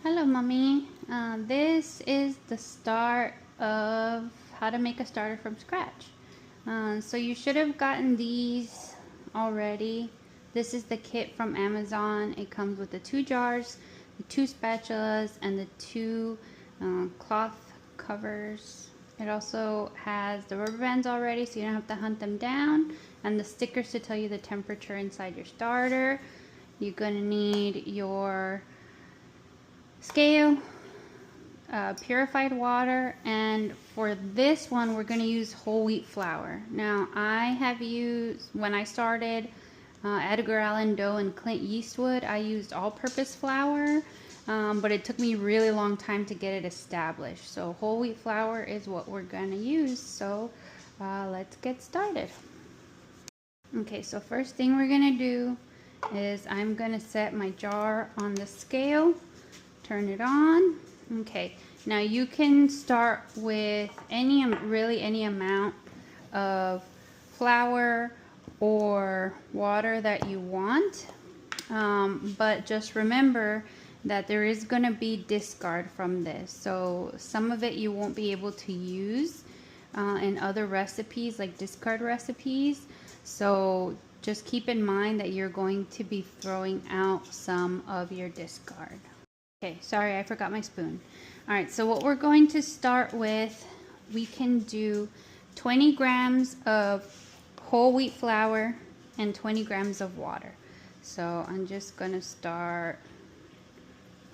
Hello, Mommy. This is the start of how to make a starter from scratch. So you should have gotten these already. This is the kit from Amazon. It comes with the 2 jars, the 2 spatulas, and the 2 cloth covers. It also has the rubber bands already, so you don't have to hunt them down, and the stickers to tell you the temperature inside your starter. You're going to need your scale, purified water, and for this one we're going to use whole wheat flour. Now I have used, when I started Edgar Allan Doe and Clint Eastwood, I used all-purpose flour, but it took me a really long time to get it established. So whole wheat flour is what we're going to use. So let's get started. Okay, so first thing we're going to do is I'm going to set my jar on the scale. Turn it on. Okay, now you can start with really any amount of flour or water that you want, but just remember that there is going to be discard from this, so some of it you won't be able to use in other recipes, like discard recipes. So just keep in mind that you're going to be throwing out some of your discard. Okay, sorry, I forgot my spoon. All right, so what we're going to start with, we can do 20 grams of whole wheat flour and 20 grams of water. So I'm just gonna start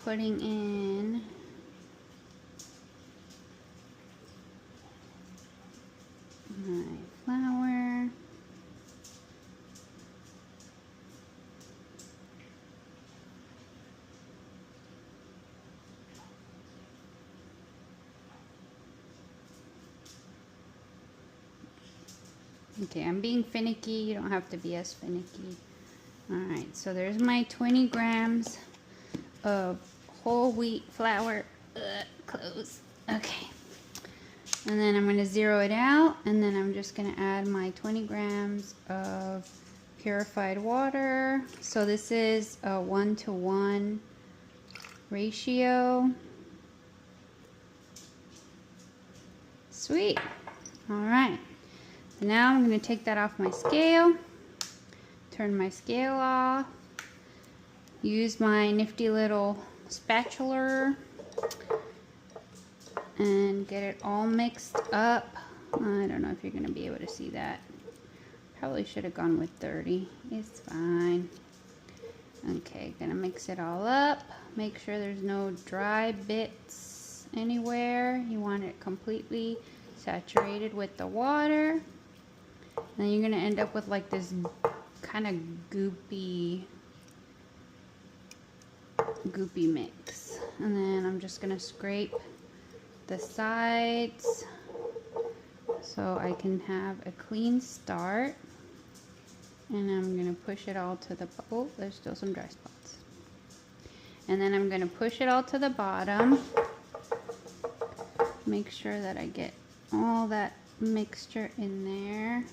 putting in my flour. Okay, I'm being finicky. You don't have to be as finicky. Alright, so there's my 20 grams of whole wheat flour. Close. Okay. And then I'm going to zero it out. And then I'm just going to add my 20 grams of purified water. So this is a 1-to-1 ratio. Sweet. Alright. Now I'm going to take that off my scale, turn my scale off, use my nifty little spatula, and get it all mixed up. I don't know if you're going to be able to see that. Probably should have gone with 30. It's fine. Okay, gonna mix it all up. Make sure there's no dry bits anywhere. You want it completely saturated with the water. Then you're going to end up with like this kind of goopy mix. And then I'm just going to scrape the sides so I can have a clean start. And I'm going to push it all to the, oh, there's still some dry spots. And then I'm going to push it all to the bottom. Make sure that I get all that mixture in there.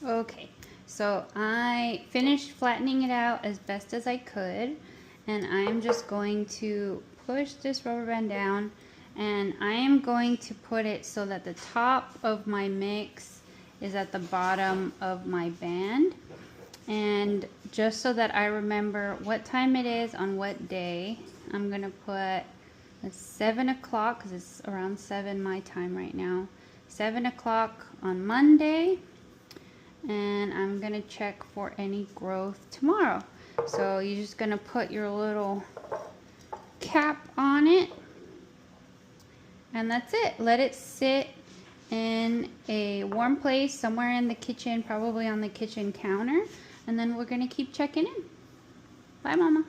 Okay, so I finished flattening it out as best as I could, and I'm just going to push this rubber band down, and I am going to put it so that the top of my mix is at the bottom of my band. And just so that I remember what time it is on what day, I'm gonna put 7 o'clock, because it's around 7 my time right now. 7 o'clock on Monday, and I'm gonna check for any growth tomorrow. So you're just gonna put your little cap on it, and that's it. Let it sit in a warm place somewhere in the kitchen, probably on the kitchen counter, and then we're gonna keep checking in. Bye, Mama.